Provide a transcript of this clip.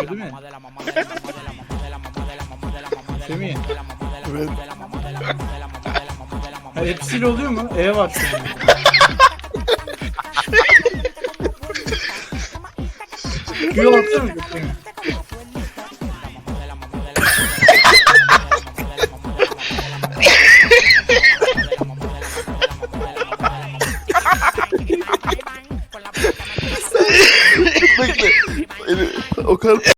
Değil mi? Semih. Evet. Ha, hepsiyle oluyor mu? Var senin. Yol atsana Semih. Bekle. O kadar